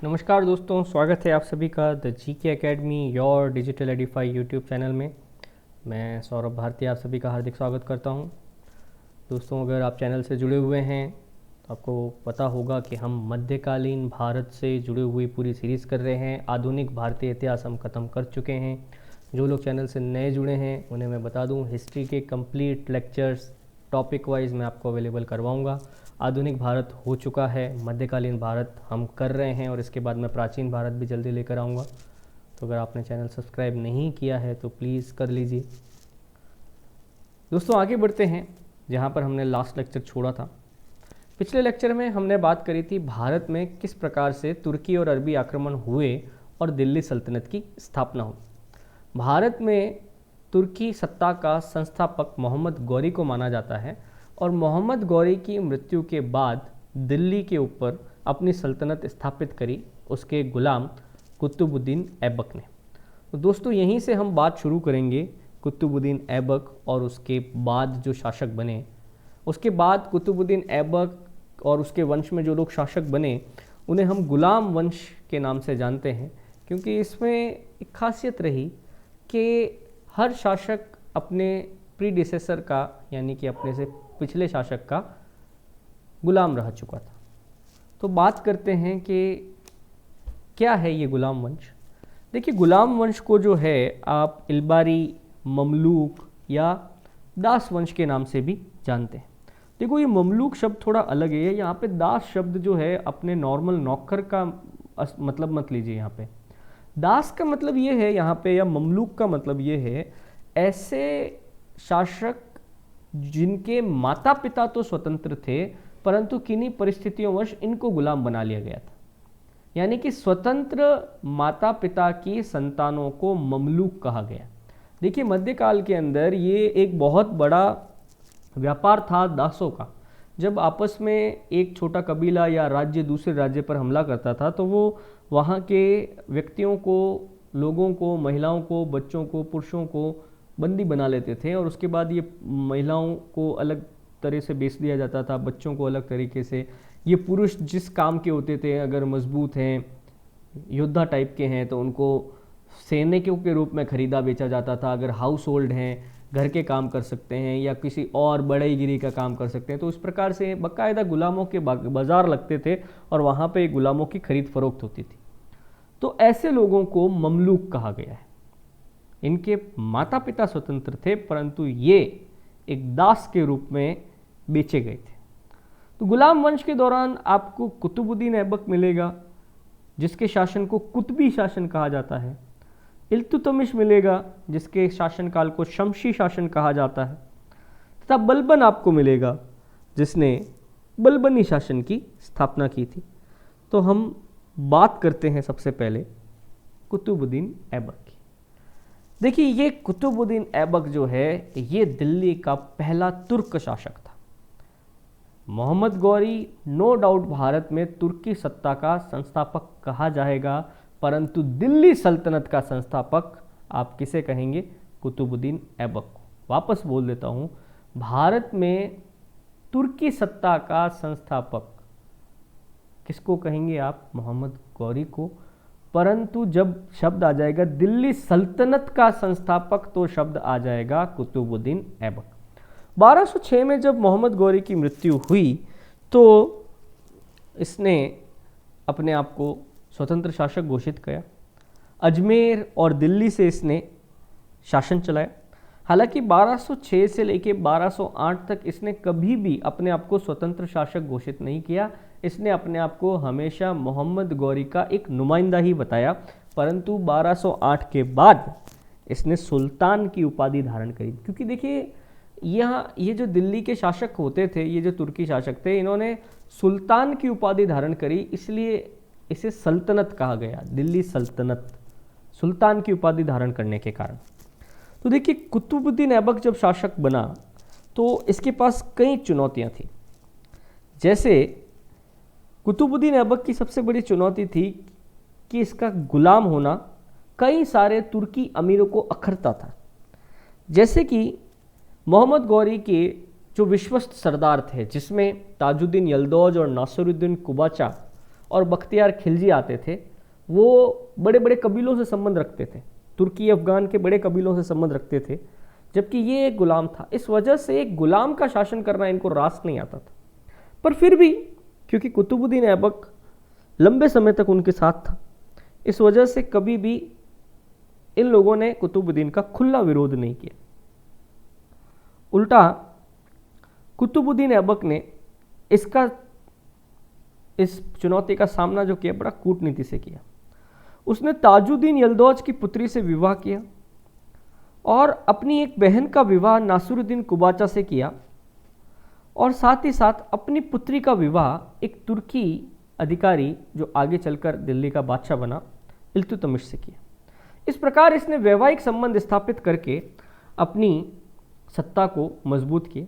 नमस्कार दोस्तों, स्वागत है आप सभी का the GK academy your digital Edify YouTube channel में। मैं सौरभ भारती आप सभी का हार्दिक स्वागत करता हूं। दोस्तों, अगर आप चैनल से जुड़े हुए हैं तो आपको पता होगा कि हम मध्यकालीन भारत से जुड़ी हुई पूरी सीरीज़ कर रहे हैं। आधुनिक भारतीय इतिहास हम ख़त्म कर चुके हैं। जो लोग चैनल से नए जुड़े हैं उन्हें मैं बता दूं, हिस्ट्री के कंप्लीट लेक्चर्स टॉपिक वाइज मैं आपको अवेलेबल करवाऊंगा। आधुनिक भारत हो चुका है, मध्यकालीन भारत हम कर रहे हैं और इसके बाद मैं प्राचीन भारत भी जल्दी लेकर आऊँगा। तो अगर आपने चैनल सब्सक्राइब नहीं किया है तो प्लीज़ कर लीजिए। दोस्तों, आगे बढ़ते हैं जहाँ पर हमने लास्ट लेक्चर छोड़ा था। पिछले लेक्चर में हमने बात करी थी भारत में किस प्रकार से तुर्की और अरबी आक्रमण हुए और दिल्ली सल्तनत की स्थापना हुई। भारत में तुर्की सत्ता का संस्थापक मोहम्मद गौरी को माना जाता है और मोहम्मद गौरी की मृत्यु के बाद दिल्ली के ऊपर अपनी सल्तनत स्थापित करी उसके गुलाम कुतुबुद्दीन ऐबक ने। तो दोस्तों, यहीं से हम बात शुरू करेंगे कुतुबुद्दीन ऐबक और उसके बाद जो शासक बने। उसके बाद कुतुबुद्दीन ऐबक और उसके वंश में जो लोग शासक बने उन्हें हम गुलाम वंश के नाम से जानते हैं, क्योंकि इसमें एक खासियत रही कि हर शासक अपने प्रीडिसेसर का, यानी कि अपने से पिछले शासक का गुलाम रह चुका था। तो बात करते हैं कि क्या है ये गुलाम वंश। देखिए, गुलाम वंश को जो है आप इल्बारी, ममलूक या दास वंश के नाम से भी जानते हैं। देखो, ये ममलूक शब्द थोड़ा अलग है। यहाँ पे दास शब्द जो है अपने नॉर्मल नौकर का मतलब मत लीजिए। यहाँ पे दास का मतलब ये है यहाँ पे, या ममलूक का मतलब ये है ऐसे शासक जिनके माता पिता तो स्वतंत्र थे परंतु किन्हीं परिस्थितियों वश इनको गुलाम बना लिया गया था। यानी कि स्वतंत्र माता पिता की संतानों को ममलूक कहा गया। देखिए, मध्यकाल के अंदर ये एक बहुत बड़ा व्यापार था दासों का। जब आपस में एक छोटा कबीला या राज्य दूसरे राज्य पर हमला करता था तो वो वहाँ के व्यक्तियों को, लोगों को, महिलाओं को, बच्चों को, पुरुषों को बंदी बना लेते थे और उसके बाद ये महिलाओं को अलग तरह से बेच दिया जाता था, बच्चों को अलग तरीके से। ये पुरुष जिस काम के होते थे, अगर मजबूत हैं, योद्धा टाइप के हैं, तो उनको सैनिकों के रूप में खरीदा बेचा जाता था। अगर हाउस होल्ड हैं, घर के काम कर सकते हैं या किसी और बड़ईगिरी का काम कर सकते हैं, तो इस प्रकार से बाकायदा गुलामों के बाजार लगते थे और वहाँ पे गुलामों की खरीद फरोख्त होती थी। तो ऐसे लोगों को ममलूक कहा गया है। इनके माता पिता स्वतंत्र थे परंतु ये एक दास के रूप में बेचे गए थे। तो गुलाम वंश के दौरान आपको कुतुबुद्दीन ऐबक मिलेगा, जिसके शासन को कुतबी शासन कहा जाता है। इल्तुतमिश मिलेगा, जिसके शासनकाल को शमशी शासन कहा जाता है। तथा बलबन आपको मिलेगा, जिसने बलबनी शासन की स्थापना की थी। तो हम बात करते हैं सबसे पहले कुतुबुद्दीन ऐबक की। देखिए, ये कुतुबुद्दीन ऐबक जो है ये दिल्ली का पहला तुर्क शासक था। मोहम्मद गौरी नो डाउट भारत में तुर्की सत्ता का संस्थापक कहा जाएगा, परंतु दिल्ली सल्तनत का संस्थापक आप किसे कहेंगे? कुतुबुद्दीन ऐबक को। वापस बोल देता हूँ, भारत में तुर्की सत्ता का संस्थापक किसको कहेंगे आप? मोहम्मद गौरी को। परंतु जब शब्द आ जाएगा दिल्ली सल्तनत का संस्थापक तो शब्द आ जाएगा कुतुबुद्दीन ऐबक। 1206 में जब मोहम्मद गौरी की मृत्यु हुई तो इसने अपने आप को स्वतंत्र शासक घोषित किया। अजमेर और दिल्ली से इसने शासन चलाया। हालांकि 1206 से लेकर 1208 तक इसने कभी भी अपने आप को स्वतंत्र शासक घोषित नहीं किया। इसने अपने आप को हमेशा मोहम्मद गौरी का एक नुमाइंदा ही बताया। परंतु 1208 के बाद इसने सुल्तान की उपाधि धारण करी। क्योंकि देखिए, यहाँ ये जो दिल्ली के शासक होते थे, ये जो तुर्की शासक थे, इन्होंने सुल्तान की उपाधि धारण करी, इसलिए इसे सल्तनत कहा गया। दिल्ली सल्तनत, सुल्तान की उपाधि धारण करने के कारण। तो देखिए, कुतुबुद्दीन ऐबक जब शासक बना तो इसके पास कई चुनौतियाँ थी। जैसे कुतुबुद्दीन ऐबक की सबसे बड़ी चुनौती थी कि इसका गुलाम होना कई सारे तुर्की अमीरों को अखरता था। जैसे कि मोहम्मद गौरी के जो विश्वस्त सरदार थे, जिसमें ताजुद्दीन यल्दौज और नासिरुद्दीन कुबाचा और बख्तियार खिलजी आते थे वो बड़े बड़े कबीलों से संबंध रखते थे, तुर्की अफगान के बड़े कबीलों से संबंध रखते थे, जबकि ये एक गुलाम था। इस वजह से एक गुलाम का शासन करना इनको रास नहीं आता था। पर फिर भी क्योंकि कुतुबुद्दीन ऐबक लंबे समय तक उनके साथ था, इस वजह से कभी भी इन लोगों ने कुतुबुद्दीन का खुला विरोध नहीं किया। उल्टा कुतुबुद्दीन ऐबक ने इस चुनौती का सामना जो किया बड़ा कूटनीति से किया। उसने ताजुद्दीन यल्दौज की पुत्री से विवाह किया और अपनी एक बहन का विवाह नासिरुद्दीन कुबाचा से किया और साथ ही साथ अपनी पुत्री का विवाह एक तुर्की अधिकारी जो आगे चलकर दिल्ली का बादशाह बना इल्तुतमिश से किया। इस प्रकार इसने वैवाहिक संबंध स्थापित करके अपनी सत्ता को मजबूत किया।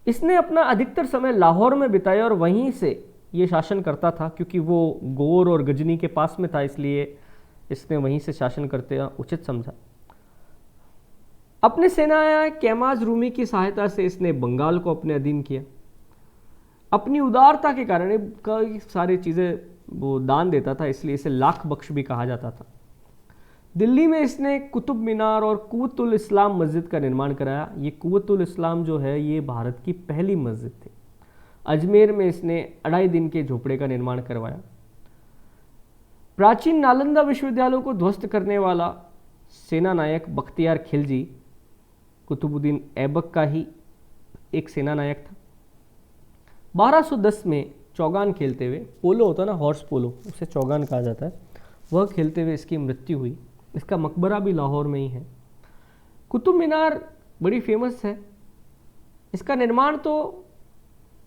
इसने अपना अधिकतर समय लाहौर में बिताया और वहीं से ये शासन करता था, क्योंकि वो गोर और गजनी के पास में था, इसलिए इसने वहीं से शासन करते उचित समझा। अपने सेनाया कैमाज रूमी की सहायता से इसने बंगाल को अपने अधीन किया। अपनी उदारता के कारण कई सारी चीज़ें वो दान देता था, इसलिए इसे लाख बख्श भी कहा जाता था। दिल्ली में इसने कुतुब मीनार और कुव्वतुल इस्लाम मस्जिद का निर्माण कराया। ये कुव्वतुल इस्लाम जो है ये भारत की पहली मस्जिद थी। अजमेर में इसने 2.5 दिन के झोपड़े का निर्माण करवाया। प्राचीन नालंदा विश्वविद्यालय को ध्वस्त करने वाला सेना नायक बख्तियार खिलजी कुतुबुद्दीन ऐबक का ही एक सेना नायक था। 1210 में चौगान खेलते हुए, पोलो होता ना, हॉर्स पोलो, उसे चौगान कहा जाता है, वह खेलते हुए इसकी मृत्यु हुई। इसका मकबरा भी लाहौर में ही है। कुतुब मीनार बड़ी फेमस है। इसका निर्माण तो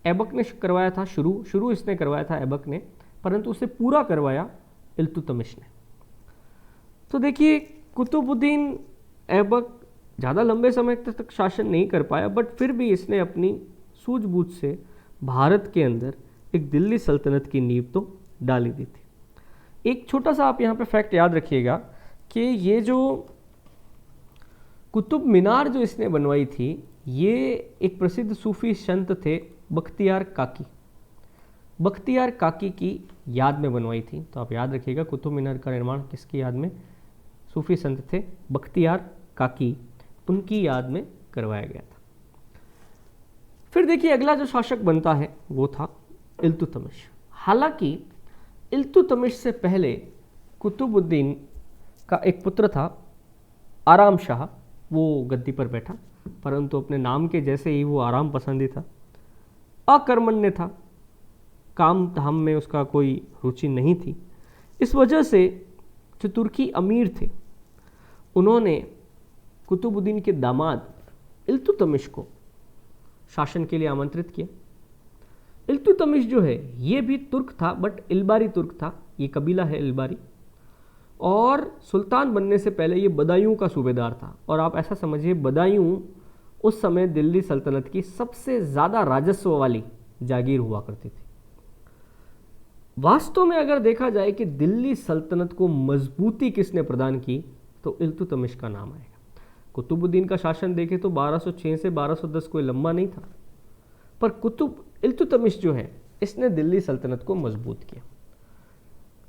ऐबक ने करवाया था, शुरू इसने करवाया था ऐबक ने, परंतु उसे पूरा करवाया इल्तुतमिश ने। तो देखिए कुतुबुद्दीन ऐबक ज़्यादा लंबे समय तक शासन नहीं कर पाया, बट फिर भी इसने अपनी सूझबूझ से भारत के अंदर एक दिल्ली सल्तनत की नींव तो डाली दी थी। एक छोटा सा आप यहाँ पे फैक्ट याद रखिएगा कि ये जो कुतुब मीनार जो इसने बनवाई थी, ये एक प्रसिद्ध सूफी संत थे बख्तियार काकी। बख्तियार काकी की याद में बनवाई थी। तो आप याद रखिएगा कुतुब मीनार का निर्माण किसकी याद में? सूफी संत थे बख्तियार काकी, उनकी याद में करवाया गया था। फिर देखिए अगला जो शासक बनता है वो था इल्तुतमिश। हालांकि इल्तुतमिश से पहले कुतुबुद्दीन का एक पुत्र था आराम शाह, वो गद्दी पर बैठा, परंतु अपने नाम के जैसे ही वो आराम पसंदी था, अकर्मण्य था, काम धाम में उसका कोई रुचि नहीं थी। इस वजह से जो तुर्की अमीर थे उन्होंने कुतुबुद्दीन के दामाद इल्तुतमिश को शासन के लिए आमंत्रित किया। इल्तुतमिश जो है ये भी तुर्क था, बट इल्बारी तुर्क था, ये कबीला है इल्बारी, और सुल्तान बनने से पहले ये बदायूं का सूबेदार था। और आप ऐसा समझिए बदायूं उस समय दिल्ली सल्तनत की सबसे ज़्यादा राजस्व वाली जागीर हुआ करती थी। वास्तव में अगर देखा जाए कि दिल्ली सल्तनत को मजबूती किसने प्रदान की, तो इल्तुतमिश का नाम आएगा। कुतुबुद्दीन का शासन देखें तो 1206 से 1210 कोई लंबा नहीं था, पर इल्तुतमिश जो है इसने दिल्ली सल्तनत को मजबूत किया।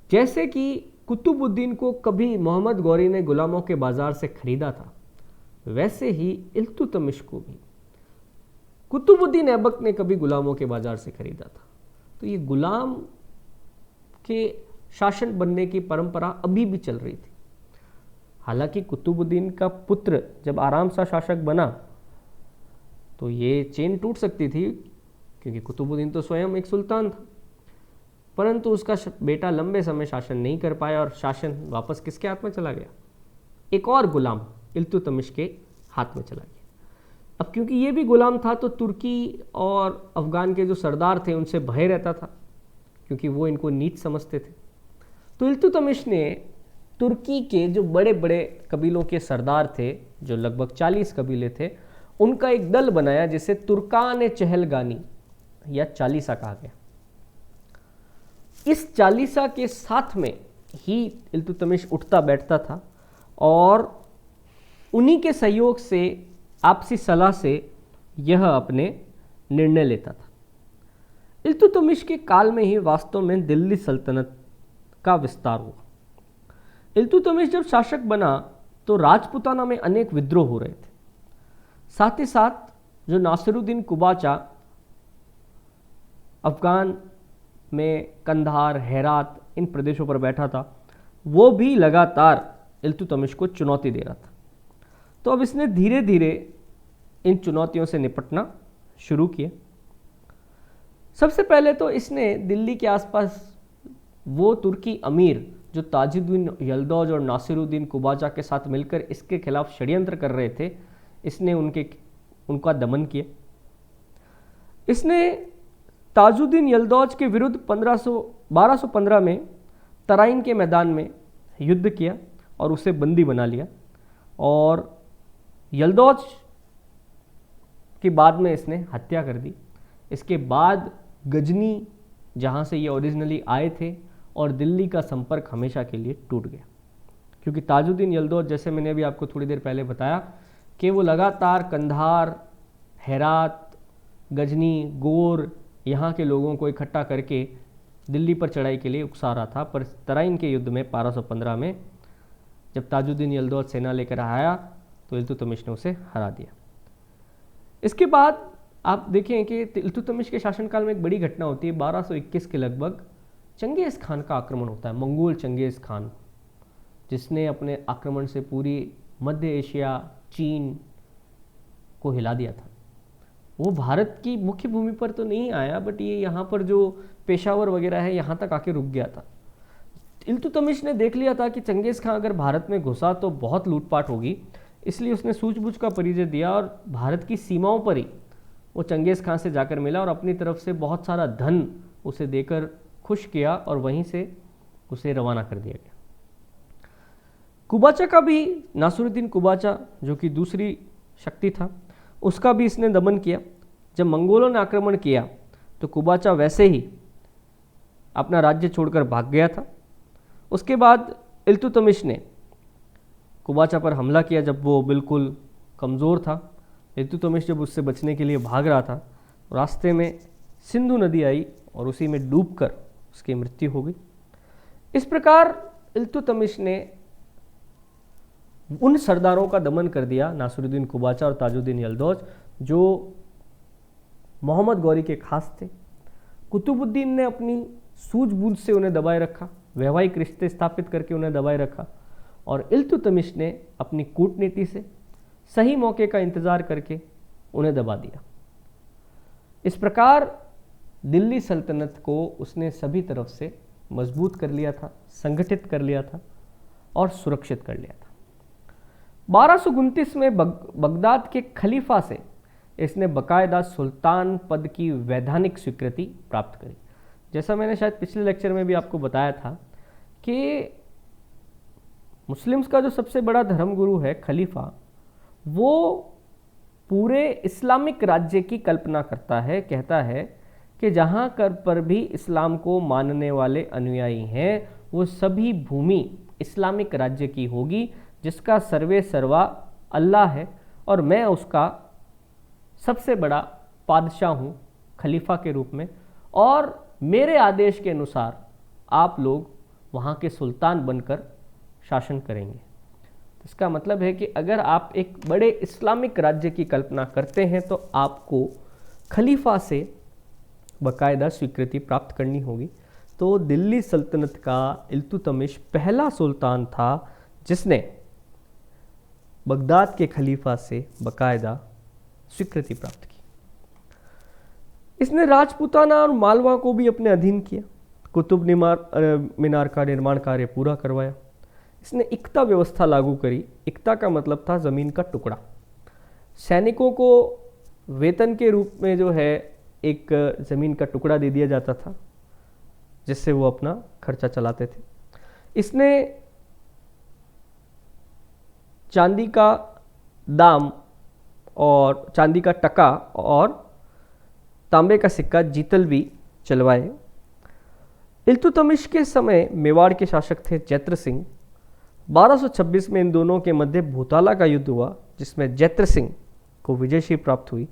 जैसे कि कुतुबुद्दीन को कभी मोहम्मद गौरी ने गुलामों के बाजार से खरीदा था, वैसे ही इल्तुतमिश को भी कुतुबुद्दीन ऐबक ने कभी गुलामों के बाजार से खरीदा था। तो ये गुलाम के शासन बनने की परंपरा अभी भी चल रही थी। हालांकि कुतुबुद्दीन का पुत्र जब आराम सा शासक बना तो ये चेन टूट सकती थी, क्योंकि कुतुबुद्दीन तो स्वयं एक सुल्तान था, परंतु उसका बेटा लंबे समय शासन नहीं कर पाया और शासन वापस किसके हाथ में चला गया? एक और गुलाम इल्तुतमिश के हाथ में चला गया। अब क्योंकि ये भी गुलाम था तो तुर्की और अफगान के जो सरदार थे उनसे भय रहता था, क्योंकि वो इनको नीच समझते थे। तो इल्तुतमिश ने तुर्की के जो बड़े बड़े कबीलों के सरदार थे, जो लगभग 40 कबीले थे, उनका एक दल बनाया जिसे तुर्कान चहलगानी या चालीसा कहा गया। इस चालीसा के साथ में ही इल्तुतमिश उठता बैठता था और उन्हीं के सहयोग से, आपसी सलाह से यह अपने निर्णय लेता था। इल्तुतमिश के काल में ही वास्तव में दिल्ली सल्तनत का विस्तार हुआ। इल्तुतमिश जब शासक बना तो राजपूताना में अनेक विद्रोह हो रहे थे। साथ ही साथ जो नासिरुद्दीन कुबाचा अफगान में कंधार, हेरात इन प्रदेशों पर बैठा था, वो भी लगातार इल्तुतमिश को चुनौती दे रहा था। तो अब इसने धीरे धीरे इन चुनौतियों से निपटना शुरू किया। सबसे पहले तो इसने दिल्ली के आसपास वो तुर्की अमीर जो ताजुद्दीन यल्दौज और नासिरुद्दीन कुबाचा के साथ मिलकर इसके खिलाफ षड्यंत्र कर रहे थे, इसने उनका दमन किया। इसने ताजुद्दीन यल्दौज के विरुद्ध 1215 में तराइन के मैदान में युद्ध किया और उसे बंदी बना लिया, और यल्दौज के बाद में इसने हत्या कर दी। इसके बाद गजनी, जहाँ से ये ओरिजिनली आए थे, और दिल्ली का संपर्क हमेशा के लिए टूट गया, क्योंकि ताजुद्दीन यल्दौज, जैसे मैंने अभी आपको थोड़ी देर पहले बताया, कि वो लगातार कंधार, हेरात, गजनी, गोर यहाँ के लोगों को इकट्ठा करके दिल्ली पर चढ़ाई के लिए उकसा रहा था। पर तराइन के युद्ध में 1215 में जब ताजुद्दीन यल्दौज सेना लेकर आया तो इल्तुतमिश ने उसे हरा दिया। इसके बाद आप देखें कि इल्तुतमिश के शासनकाल में एक बड़ी घटना होती है। 1221 के लगभग चंगेज़ खान का आक्रमण होता है, मंगोल चंगेज़ खान, जिसने अपने आक्रमण से पूरी मध्य एशिया, चीन को हिला दिया था। वो भारत की मुख्य भूमि पर तो नहीं आया, बट ये यहाँ पर जो पेशावर वगैरह है यहाँ तक आके रुक गया था। इल्तुतमिश ने देख लिया था कि चंगेज़ खान अगर भारत में घुसा तो बहुत लूटपाट होगी, इसलिए उसने सूझबूझ का परिचय दिया और भारत की सीमाओं पर ही वो चंगेज़ खान से जाकर मिला और अपनी तरफ से बहुत सारा धन उसे देकर खुश किया और वहीं से उसे रवाना कर दिया गया। कुबाचा का भी, नासिरुद्दीन कुबाचा जो कि दूसरी शक्ति था, उसका भी इसने दमन किया। जब मंगोलों ने आक्रमण किया तो कुबाचा वैसे ही अपना राज्य छोड़कर भाग गया था। उसके बाद इल्तुतमिश ने कुबाचा पर हमला किया जब वो बिल्कुल कमज़ोर था। इल्तुतमिश जब उससे बचने के लिए भाग रहा था, रास्ते में सिंधु नदी आई और उसी में डूबकर उसकी मृत्यु हो गई। इस प्रकार इल्तुतमिश ने उन सरदारों का दमन कर दिया, नासिरुद्दीन कुबाचा और ताजुद्दीन यल्दौज, जो मोहम्मद गौरी के खास थे। कुतुबुद्दीन ने अपनी सूझबूझ से उन्हें दबाए रखा, वैवाहिक रिश्ते स्थापित करके उन्हें दबाए रखा, और इल्तुतमिश ने अपनी कूटनीति से सही मौके का इंतज़ार करके उन्हें दबा दिया। इस प्रकार दिल्ली सल्तनत को उसने सभी तरफ से मजबूत कर लिया था, संगठित कर लिया था और सुरक्षित कर लिया था। 1229 में बगदाद के खलीफा से इसने बाकायदा सुल्तान पद की वैधानिक स्वीकृति प्राप्त करी। जैसा मैंने शायद पिछले लेक्चर में भी आपको बताया था कि मुस्लिम्स का जो सबसे बड़ा धर्मगुरु है खलीफा, वो पूरे इस्लामिक राज्य की कल्पना करता है, कहता है कि जहाँ कर पर भी इस्लाम को मानने वाले अनुयायी हैं, वो सभी भूमि इस्लामिक राज्य की होगी, जिसका सर्वे सर्वा अल्लाह है, और मैं उसका सबसे बड़ा पादशाह हूँ खलीफा के रूप में, और मेरे आदेश के अनुसार आप लोग वहाँ के सुल्तान बनकर शासन करेंगे। इसका मतलब है कि अगर आप एक बड़े इस्लामिक राज्य की कल्पना करते हैं तो आपको खलीफा से बाकायदा स्वीकृति प्राप्त करनी होगी। तो दिल्ली सल्तनत का इल्तुतमिश पहला सुल्तान था जिसने बगदाद के खलीफा से बाकायदा स्वीकृति प्राप्त की। इसने राजपूताना और मालवा को भी अपने अधीन किया, कुतुब मीनार का निर्माण कार्य पूरा करवाया। इसने इक्ता व्यवस्था लागू करी। इक्ता का मतलब था ज़मीन का टुकड़ा। सैनिकों को वेतन के रूप में जो है एक ज़मीन का टुकड़ा दे दिया जाता था, जिससे वो अपना खर्चा चलाते थे। इसने चांदी का दाम और चांदी का टका और तांबे का सिक्का जीतल भी चलवाए। इल्तुतमिश के समय मेवाड़ के शासक थे जैत्र सिंह। 1226 में इन दोनों के मध्य भूताला का युद्ध हुआ, जिसमें जैत्र सिंह को विजयश्री प्राप्त हुई।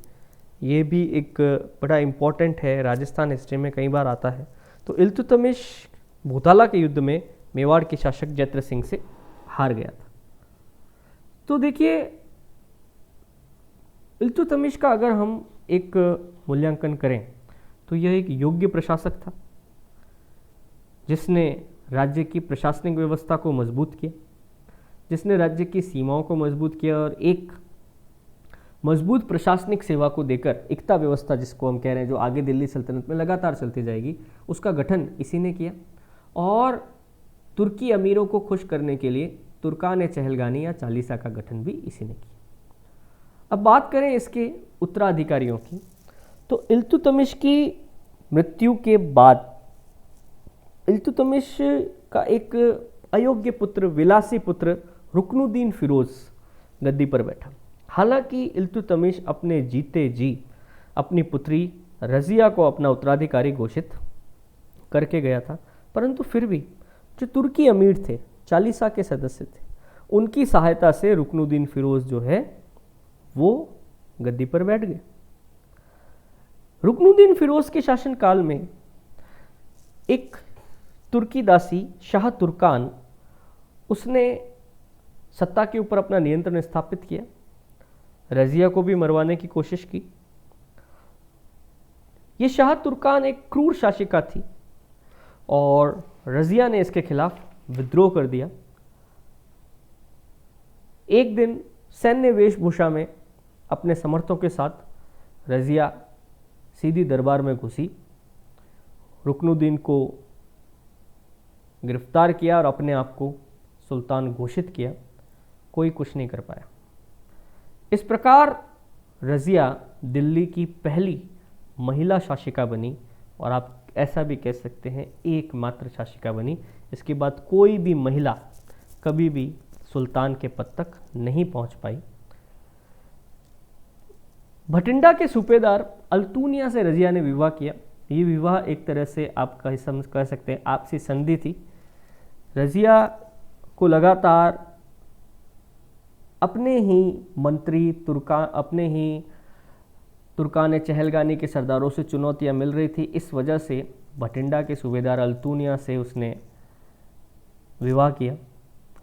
ये भी एक बड़ा इम्पॉर्टेंट है, राजस्थान हिस्ट्री में कई बार आता है। तो इल्तुतमिश भूताला के युद्ध में मेवाड़ के शासक जैत्र सिंह से हार गया था। तो देखिए, इल्तुतमिश का अगर हम एक मूल्यांकन करें तो यह एक योग्य प्रशासक था, जिसने राज्य की प्रशासनिक व्यवस्था को मजबूत किया, जिसने राज्य की सीमाओं को मजबूत किया और एक मजबूत प्रशासनिक सेवा को देकर एकता व्यवस्था, जिसको हम कह रहे हैं, जो आगे दिल्ली सल्तनत में लगातार चलती जाएगी, उसका गठन इसी ने किया। और तुर्की अमीरों को खुश करने के लिए तुर्कान चहलगानी या चालीसा का गठन भी इसी ने किया। अब बात करें इसके उत्तराधिकारियों की, तो इल्तुतमिश की मृत्यु के बाद इल्तुतमिश का एक अयोग्य पुत्र, विलासी पुत्र रुकनुद्दीन फिरोज गद्दी पर बैठा। हालांकि इल्तुतमिश अपने जीते जी अपनी पुत्री रजिया को अपना उत्तराधिकारी घोषित करके गया था, परंतु फिर भी जो तुर्की अमीर थे, चालीसा के सदस्य थे, उनकी सहायता से रुकनुद्दीन फिरोज जो है वो गद्दी पर बैठ गए। रुकनुद्दीन फिरोज के शासनकाल में एक तुर्की दासी शाह तुर्कान, उसने सत्ता के ऊपर अपना नियंत्रण स्थापित किया, रजिया को भी मरवाने की कोशिश की। ये शाह तुर्कान एक क्रूर शासिका थी और रजिया ने इसके खिलाफ विद्रोह कर दिया। एक दिन सैन्य वेशभूषा में अपने समर्थकों के साथ रजिया सीधी दरबार में घुसी, रुकनुद्दीन को गिरफ्तार किया और अपने आप को सुल्तान घोषित किया। कोई कुछ नहीं कर पाया। इस प्रकार रजिया दिल्ली की पहली महिला शासिका बनी और आप ऐसा भी कह सकते हैं एकमात्र शासिका बनी। इसके बाद कोई भी महिला कभी भी सुल्तान के पद तक नहीं पहुंच पाई। भटिंडा के सूबेदार अल्तूनिया से रजिया ने विवाह किया। ये विवाह एक तरह से आप कह सकते हैं आपसी संधि थी। रजिया को लगातार अपने ही मंत्री तुर्कान चहलगानी के सरदारों से चुनौतियां मिल रही थी। इस वजह से भटिंडा के सूबेदार अल्तूनिया से उसने विवाह किया।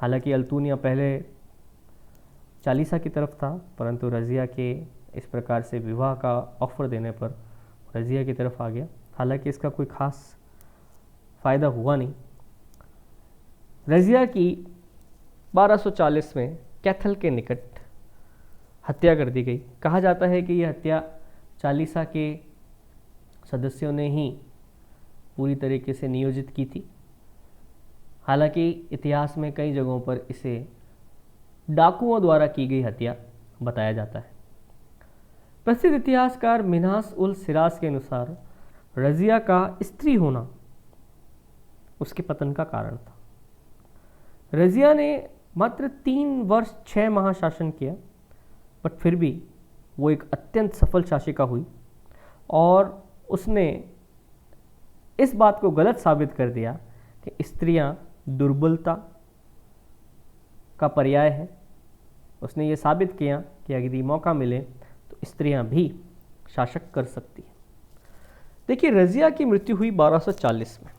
हालांकि अल्तूनिया पहले चालीसा की तरफ था, परंतु रजिया के इस प्रकार से विवाह का ऑफर देने पर रजिया की तरफ आ गया। हालांकि इसका कोई खास फ़ायदा हुआ नहीं। रजिया की 1240 में कैथल के निकट हत्या कर दी गई। कहा जाता है कि यह हत्या चालीसा के सदस्यों ने ही पूरी तरीके से नियोजित की थी। हालांकि इतिहास में कई जगहों पर इसे डाकुओं द्वारा की गई हत्या बताया जाता है। प्रसिद्ध इतिहासकार मिन्हास उल सिराज के अनुसार रजिया का स्त्री होना उसके पतन का कारण था। रजिया ने मात्र 3 वर्ष 6 माह शासन किया, बट फिर भी वो एक अत्यंत सफल शासिका हुई और उसने इस बात को गलत साबित कर दिया कि स्त्रियां दुर्बलता का पर्याय है। उसने ये साबित किया कि यदि मौका मिले तो स्त्रियां भी शासक कर सकती हैं। देखिए, रजिया की मृत्यु हुई 1240 में।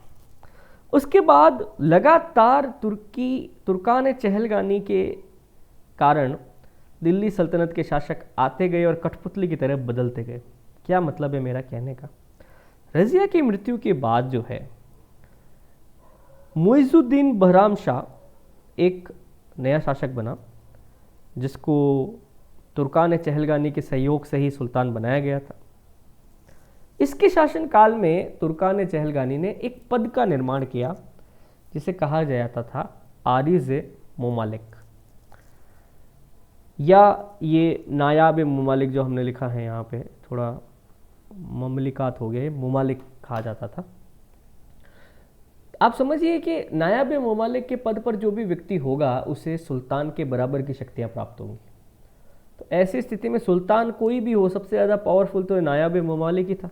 उसके बाद लगातार तुर्कान चहलगानी के कारण दिल्ली सल्तनत के शासक आते गए और कठपुतली की तरह बदलते गए। क्या मतलब है मेरा कहने का? रजिया की मृत्यु के बाद जो है मुइजुद्दीन बहराम शाह एक नया शासक बना, जिसको तुर्कान चहलगानी के सहयोग से ही सुल्तान बनाया गया था। इसके शासनकाल में तुर्कान चहलगानी ने एक पद का निर्माण किया जिसे कहा जाता था आरिज़ मुमालिक, या ये नायाब मुमालिक जो हमने लिखा है यहाँ पे, थोड़ा ममलिकात हो गए, मुमालिक कहा जाता था। आप समझिए कि नायाब मुमालिक के पद पर जो भी व्यक्ति होगा उसे सुल्तान के बराबर की शक्तियाँ प्राप्त होंगी। तो ऐसी स्थिति में सुल्तान कोई भी हो, सबसे ज़्यादा पावरफुल तो नायाब मुमालिक ही था।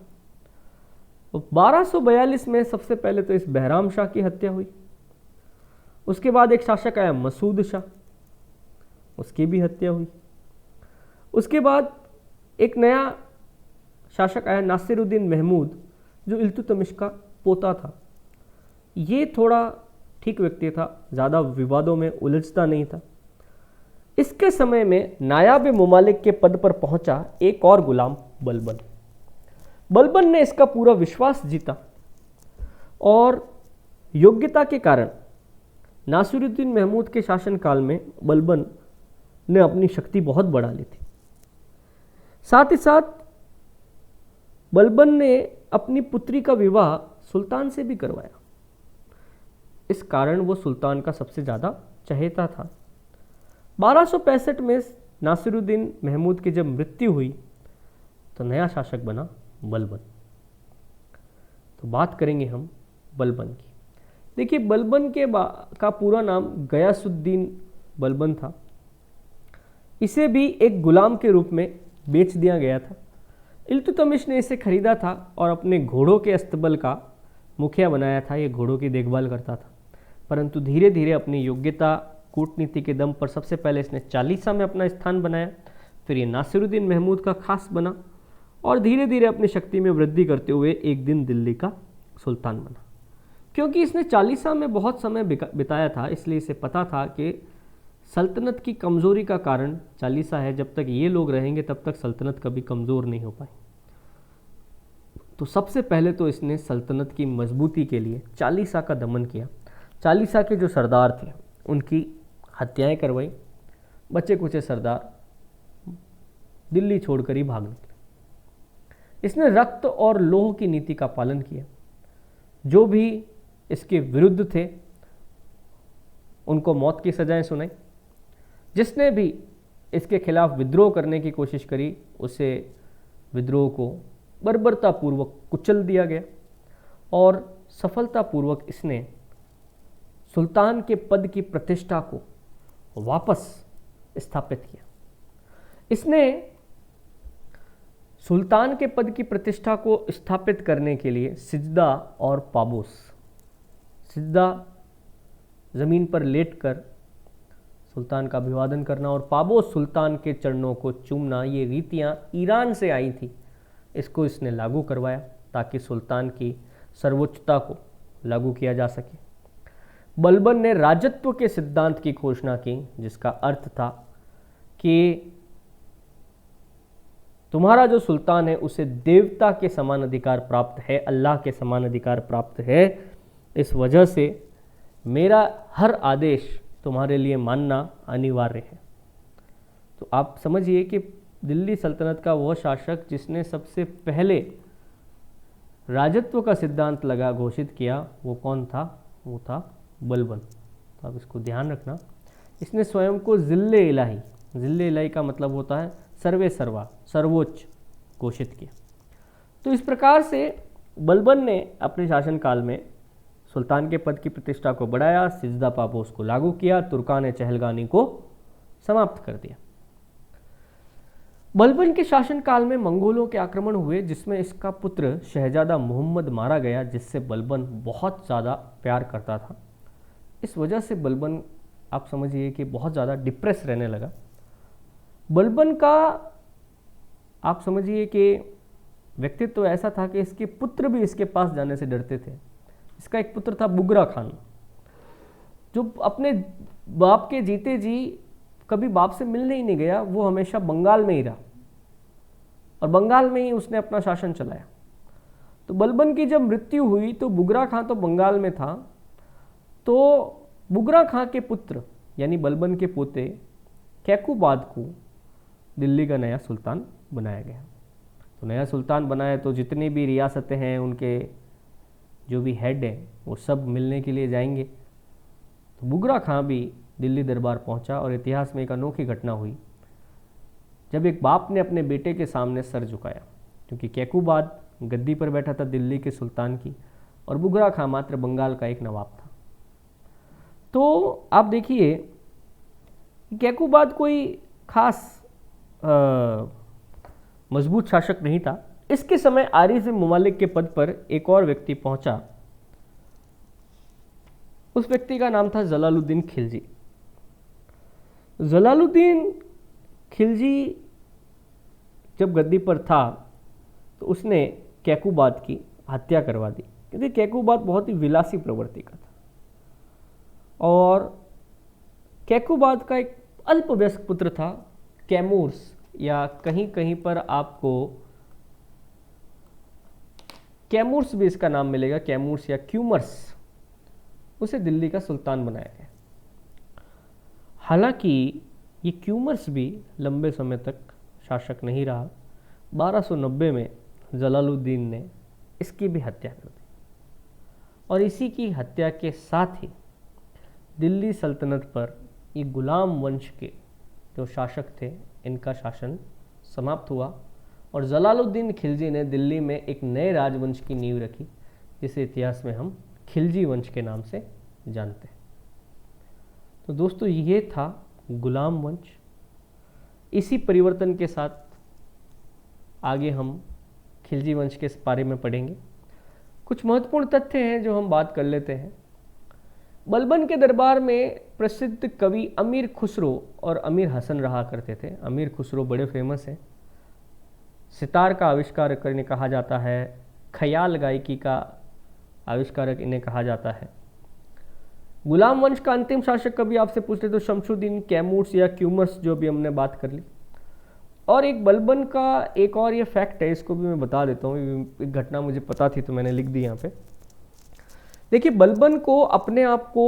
तो 1242 में सबसे पहले तो इस बहराम शाह की हत्या हुई। उसके बाद एक शासक आया मसूद शाह, उसकी भी हत्या हुई। उसके बाद एक नया शासक आया नासिरुद्दीन महमूद, जो इल्तुतमिश का पोता था। ये थोड़ा ठीक व्यक्ति था, ज़्यादा विवादों में उलझता नहीं था। इसके समय में नायाब मुमालिक के पद पर पहुंचा एक और गुलाम बलबन। बलबन ने इसका पूरा विश्वास जीता और योग्यता के कारण नासिरुद्दीन महमूद के शासनकाल में बलबन ने अपनी शक्ति बहुत बढ़ा ली थी। साथ ही साथ बलबन ने अपनी पुत्री का विवाह सुल्तान से भी करवाया। इस कारण वो सुल्तान का सबसे ज़्यादा चहेता था। 1265 में नासिरुद्दीन महमूद की जब मृत्यु हुई तो नया शासक बना बलबन। तो बात करेंगे हम बलबन की। देखिए, बलबन का पूरा नाम गयासुद्दीन बलबन था। इसे भी एक गुलाम के रूप में बेच दिया गया था। इल्तुतमिश ने इसे खरीदा था और अपने घोड़ों के अस्तबल का मुखिया बनाया था। ये घोड़ों की देखभाल करता था, परंतु धीरे धीरे अपनी योग्यता, कूटनीति के दम पर सबसे पहले इसने चालीसा में अपना स्थान बनाया। फिर ये नासिरुद्दीन महमूद का खास बना और धीरे धीरे अपनी शक्ति में वृद्धि करते हुए एक दिन दिल्ली का सुल्तान बना। क्योंकि इसने चालीसा में बहुत समय बिताया था, इसलिए इसे पता था कि सल्तनत की कमज़ोरी का कारण चालीसा है। जब तक ये लोग रहेंगे तब तक सल्तनत कभी कमज़ोर नहीं हो पाई। तो सबसे पहले तो इसने सल्तनत की मजबूती के लिए चालीसा का दमन किया। चालीसा के जो सरदार थे उनकी हत्याएं करवाई। बचे कुचे सरदार दिल्ली छोड़कर ही भाग निकले। इसने रक्त और लोह की नीति का पालन किया। जो भी इसके विरुद्ध थे उनको मौत की सजाएं सुनाई। जिसने भी इसके खिलाफ विद्रोह करने की कोशिश करी उसे विद्रोह को बर्बरतापूर्वक कुचल दिया गया और सफलतापूर्वक इसने सुल्तान के पद की प्रतिष्ठा को वापस स्थापित किया। इसने सुल्तान के पद की प्रतिष्ठा को स्थापित करने के लिए सिजदा और पाबोस, सिजदा ज़मीन पर लेटकर सुल्तान का अभिवादन करना और पाबोस सुल्तान के चरणों को चूमना, ये रीतियाँ ईरान से आई थी। इसको इसने लागू करवाया ताकि सुल्तान की सर्वोच्चता को लागू किया जा सके। बलबन ने राजत्व के सिद्धांत की घोषणा की, जिसका अर्थ था कि तुम्हारा जो सुल्तान है उसे देवता के समान अधिकार प्राप्त है, अल्लाह के समान अधिकार प्राप्त है। इस वजह से मेरा हर आदेश तुम्हारे लिए मानना अनिवार्य है। तो आप समझिए कि दिल्ली सल्तनत का वह शासक जिसने सबसे पहले राजत्व का सिद्धांत घोषित किया, वो कौन था? वो था बलबन। तो आप इसको ध्यान रखना। इसने स्वयं को ज़िल्ले इलाही का मतलब होता है सर्वे सर्वा, सर्वोच्च घोषित किया। तो इस प्रकार से बलबन ने अपने शासनकाल में सुल्तान के पद की प्रतिष्ठा को बढ़ाया, सिजदा पापोस को लागू किया, तुर्कान चहलगानी को समाप्त कर दिया। बलबन के शासनकाल में मंगोलों के आक्रमण हुए, जिसमें इसका पुत्र शहजादा मोहम्मद मारा गया, जिससे बलबन बहुत ज़्यादा प्यार करता था। इस वजह से बलबन, आप समझिए कि बहुत ज़्यादा डिप्रेस रहने लगा। बलबन का आप समझिए कि व्यक्तित्व ऐसा था कि इसके पुत्र भी इसके पास जाने से डरते थे। इसका एक पुत्र था बुगरा खान, जो अपने बाप के जीते जी कभी बाप से मिलने ही नहीं गया। वो हमेशा बंगाल में ही रहा और बंगाल में ही उसने अपना शासन चलाया। तो बलबन की जब मृत्यु हुई तो बुगरा खां तो बंगाल में था, तो बुगरा खां के पुत्र यानी बलबन के पोते कैकुबाद को दिल्ली का नया सुल्तान बनाया गया। तो नया सुल्तान बनाया तो जितनी भी रियासतें हैं उनके जो भी हेड हैं वो सब मिलने के लिए जाएंगे। तो बुगरा खां भी दिल्ली दरबार पहुंचा और इतिहास में एक अनोखी घटना हुई जब एक बाप ने अपने बेटे के सामने सर झुकाया, क्योंकि कैकुबाद गद्दी पर बैठा था दिल्ली के सुल्तान की और बुगरा खां मात्र बंगाल का एक नवाब था। तो आप देखिए कैकुबाद कोई खास मजबूत शासक नहीं था। इसके समय आरिज़ मुमालिक के पद पर एक और व्यक्ति पहुंचा। उस व्यक्ति का नाम था जलालुद्दीन खिलजी। जलालुद्दीन खिलजी जब गद्दी पर था तो उसने कैकुबाद की हत्या करवा दी, क्योंकि कैकुबाद बहुत ही विलासी प्रवृत्ति का था। और कैकुबाद का एक अल्पवयस्क पुत्र था कैमूर्स, या कहीं कहीं पर आपको कैमूर्स भी इसका नाम मिलेगा, कैमूर्स या क्यूमर्स। उसे दिल्ली का सुल्तान बनाया गया। हालांकि ये क्यूमर्स भी लंबे समय तक शासक नहीं रहा। 1290 में जलालुद्दीन ने इसकी भी हत्या कर दी, और इसी की हत्या के साथ ही दिल्ली सल्तनत पर ये गुलाम वंश के जो शासक थे, इनका शासन समाप्त हुआ, और जलालुद्दीन खिलजी ने दिल्ली में एक नए राजवंश की नींव रखी, जिसे इतिहास में हम खिलजी वंश के नाम से जानते हैं। तो दोस्तों, ये था गुलाम वंश। इसी परिवर्तन के साथ आगे हम खिलजी वंश के बारे में पढ़ेंगे। कुछ महत्वपूर्ण तथ्य हैं जो हम बात कर लेते हैं। बलबन के दरबार में प्रसिद्ध कवि अमीर खुसरो और अमीर हसन रहा करते थे। अमीर खुसरो बड़े फेमस हैं। सितार का आविष्कारक इन्हें कहा जाता है, ख्याल गायकी का आविष्कारक इन्हें कहा जाता है। गुलाम वंश का अंतिम शासक कभी आपसे पूछते तो शमशुद्दीन कैमूर्स या क्यूमर्स, जो भी हमने बात कर ली। और एक बलबन का एक और ये फैक्ट है, इसको भी मैं बता देता हूँ। एक घटना मुझे पता थी तो मैंने लिख दी यहाँ पे। देखिए, बलबन को अपने आप को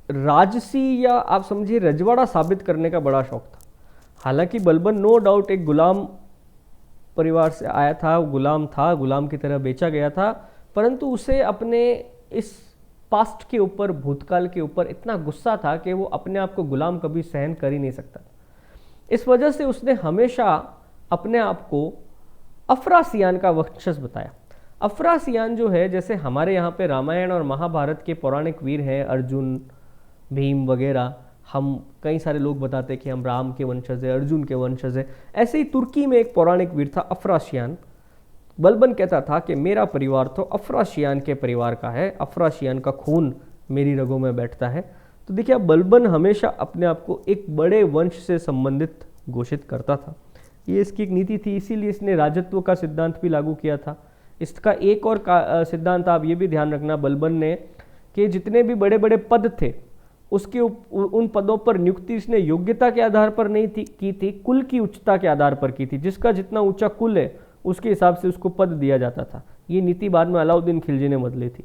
राजसी या आप समझिए रजवाड़ा साबित करने का बड़ा शौक था। हालांकि बलबन नो डाउट एक गुलाम परिवार से आया था, गुलाम था, गुलाम की तरह बेचा गया था, परंतु उसे अपने इस पास्ट के ऊपर, भूतकाल के ऊपर इतना गुस्सा था कि वो अपने आप को गुलाम कभी सहन कर ही नहीं सकता। इस वजह से उसने हमेशा अपने आप को अफरासियान का वंशज बताया। अफरासियान जो है, जैसे हमारे यहाँ पे रामायण और महाभारत के पौराणिक वीर हैं, अर्जुन, भीम वगैरह, हम कई सारे लोग बताते हैं कि हम राम के वंशज हैं, अर्जुन के वंशज हैं। ऐसे ही तुर्की में एक पौराणिक वीर था अफरासियान। बलबन कहता था कि मेरा परिवार तो अफरासियान के परिवार का है, अफरासियान का खून मेरी रगों में बैठता है। तो देखिए, अब बलबन हमेशा अपने आप को एक बड़े वंश से संबंधित घोषित करता था। ये इसकी एक नीति थी, इसीलिए इसने राजत्व का सिद्धांत भी लागू किया था। इसका एक और सिद्धांत आप ये भी ध्यान रखना बलबन ने, कि जितने भी बड़े बड़े पद थे उसके उन पदों पर नियुक्ति इसने योग्यता के आधार पर नहीं की थी, कुल की उच्चता के आधार पर की थी। जिसका जितना ऊंचा कुल है उसके हिसाब से उसको पद दिया जाता था। ये नीति बाद में अलाउद्दीन खिलजी ने बदली थी।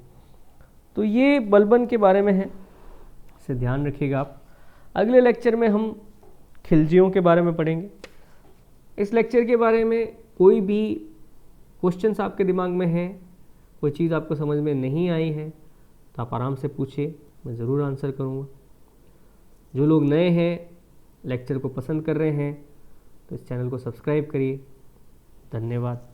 तो ये बलबन के बारे में है, इसे ध्यान रखिएगा आप। अगले लेक्चर में हम खिलजियों के बारे में पढ़ेंगे। इस लेक्चर के बारे में कोई भी क्वेश्चंस आपके दिमाग में है, कोई चीज़ आपको समझ में नहीं आई है, तो आप आराम से पूछिए, मैं ज़रूर आंसर करूँगा। जो लोग नए हैं, लेक्चर को पसंद कर रहे हैं, तो इस चैनल को सब्सक्राइब करिए। धन्यवाद।